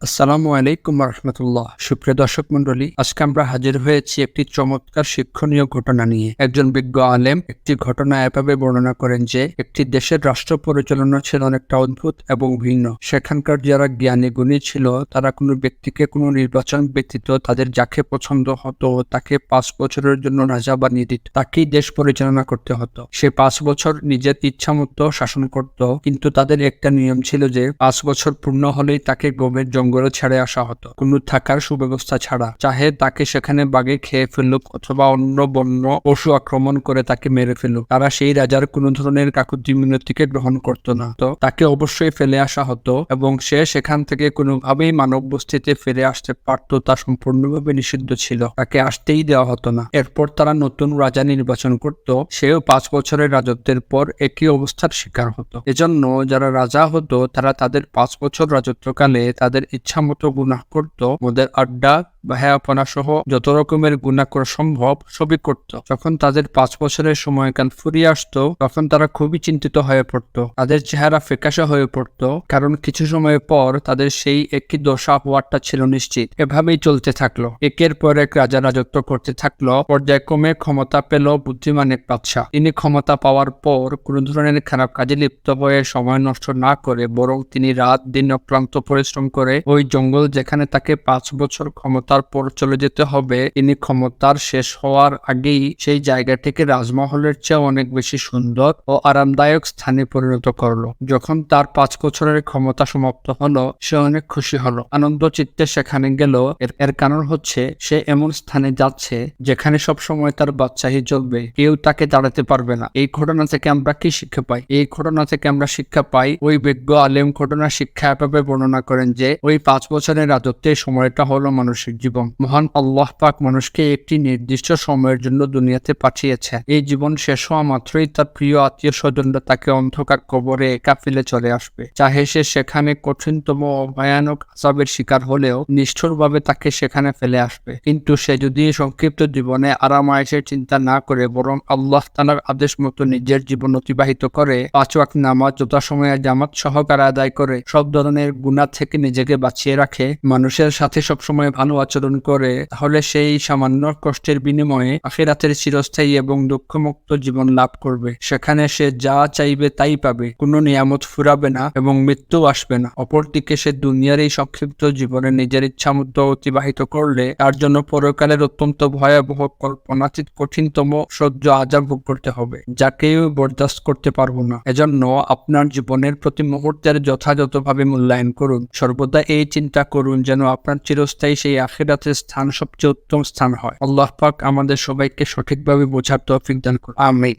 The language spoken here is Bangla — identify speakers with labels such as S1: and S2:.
S1: আসসালামু আলাইকুম রহমতুল্লাহ। সুপ্রিয় দর্শক মন্ডলী, আজকে আমরা হাজির হয়েছি একটি চমৎকার শিক্ষণীয় ঘটনা নিয়ে। একজন বিজ্ঞ আলেম একটি ঘটনা এভাবে বর্ণনা করেন যে একটি দেশের রাষ্ট্র পরিচালনা ছিল অনেকটা অদ্ভুত এবং ভিন্ন। সেখানকার যারা জ্ঞানী গুণী ছিল তারা কোনো ব্যক্তিকে কোনো নির্বাচন ব্যতীত তাদের যাকে পছন্দ হতো তাকে 5 বছরের জন্য রাজা বানিয়ে দিত, তাকেই দেশ পরিচালনা করতে হতো। সে 5 বছর নিজের ইচ্ছা মতো শাসন করত, কিন্তু তাদের একটা নিয়ম ছিল যে 5 বছর পূর্ণ হলেই তাকে গভীর জঙ্গলে ছেড়ে আসা হতো, কোনো থাকার সুব্যবস্থা ছাড়া। চাহে তাকে সেখানে বাঘে খেয়ে ফেলুক অথবা অন্য বন্য পশু আক্রমণ করে তাকে মেরে ফেলুক, তারা সেই রাজার কোনো ধরনের কাকুতি মিনতিকে গ্রহণ করত না। তো তাকে অবশ্যই ফেলে আসা হতো এবং সে সেখান থেকে কোনোভাবেই মানব বস্তিতে ফিরে আসতে পারত তা সম্পূর্ণভাবে নিষিদ্ধ ছিল, তাকে আসতেই দেওয়া হতো না। এরপর তারা নতুন রাজা নির্বাচন করত, সেও 5 বছরের রাজত্বের পর একই অবস্থার শিকার হতো। এজন্য যারা রাজা হতো তারা তাদের 5 বছর রাজত্বকালে তাদের ইচ্ছা মতো গুনাহ করত, ওদের আড্ডা ভায়াপনা সহ যত রকমের গুনাহ করা সম্ভব সবই করত। যখন তাদের 5 বছরের সময়কাল ফুরিয়ে আসতো তখন তারা খুবই চিন্তিত হয়ে পড়ত, তাদের চেহারা ফ্যাকাশে হয়ে পড়ত, কারণ কিছু সময় পর তাদের সেই একই দশা হওয়ারটা ছিল নিশ্চিত। এভাবেই চলতে থাকলো, একের পর এক রাজা রাজত্ব করতে থাকলো। পর্যায়ক্রমে ক্ষমতা পেল বুদ্ধিমান এক বাদশা। তিনি ক্ষমতা পাওয়ার পর কোনো ধরনের খারাপ কাজে লিপ্ত হয়ে সময় নষ্ট না করে বরং তিনি রাত দিন অক্লান্ত পরিশ্রম করে ওই জঙ্গল যেখানে তাকে 5 বছর ক্ষমতার পর চলে যেতে হবে, তিনি ক্ষমতার শেষ হওয়ার আগেই সেই জায়গাটিকে রাজমহলের চেয়ে অনেক বেশি সুন্দর ও আরামদায়ক স্থানে পরিণত করলো। যখন তার 5 বছরের ক্ষমতা সমাপ্ত হলো সে অনেক খুশি হলো, আনন্দ চিত্তে সেখানে গেল। এর কারণ হচ্ছে সে এমন স্থানে যাচ্ছে যেখানে সব সময় তার বাদশাহী চলবে, কেউ তাকে দাঁড়াতে পারবে না। এই ঘটনা থেকে আমরা কি শিক্ষা পাই? এই ঘটনা থেকে আমরা শিক্ষা পাই, ওই বিজ্ঞ আলেম ঘটনা শিক্ষা এভাবে বর্ণনা করেন যে ওই 5 বছরের রাজত্বের সময়টা হলো মানসিক জীবন। মহান আল্লাহ পাক মানুষকে একটি নির্দিষ্ট সময়ের জন্য দুনিয়াতে পাঠিয়েছে। এই জীবন শেষ হওয়া মাত্রই তার প্রিয় আত্মীয় স্বজনরা তাকে অন্ধকার কবরে একা ফেলে চলে আসবে। চাহে সে সেখানে কঠিনতম ও ভয়ানক আযাবের শিকার হলেও নিষ্ঠুরভাবে তাকে সেখানে ফেলে আসবে। কিন্তু সে যদি সংক্ষিপ্ত জীবনে আরাম আয়েশের চিন্তা না করে বরং আল্লাহ তাআলার আদেশ মতো নিজের জীবন অতিবাহিত করে, 5 ওয়াক্ত নামাজ যথাসময়ে জামাত সহকারে আদায় করে, সব ধরনের গুনাহ থেকে নিজেকে বাঁচিয়ে রাখে, মানুষের সাথে সবসময় ভালো আচরণ করে, তাহলে সেই সামান্য কষ্টের বিনিময়ে আখিরাতের চিরস্থায়ী এবং দুঃখমুক্ত জীবন লাভ করবে। সেখানে সে যা চাইবে তাই পাবে, কোনো নিয়ামত ফুরাবে না এবং মৃত্যু আসবে না। অপরদিকে সে দুনিয়ার এই সংক্ষিপ্ত জীবনে নিজের ইচ্ছা মতো অতিবাহিত করলে তার জন্য পরকালের অত্যন্ত ভয়াবহ কল্পনাতীত কঠিনতম সহ্য আযাব ভোগ করতে হবে, যা কেউ বরদাস্ত করতে পারবো না। এজন্য আপনার জীবনের প্রতি মুহূর্তের যথাযথভাবে মূল্যায়ন করুন। সর্বদা এই চিন্তা করুন যেন আপনার চিরস্থায়ী সেই আখিরাতের স্থান সবচেয়ে উত্তম স্থান হয়। আল্লাহ পাক আমাদের সবাইকে সঠিকভাবে বোঝার তৌফিক দান করুন। আমিন।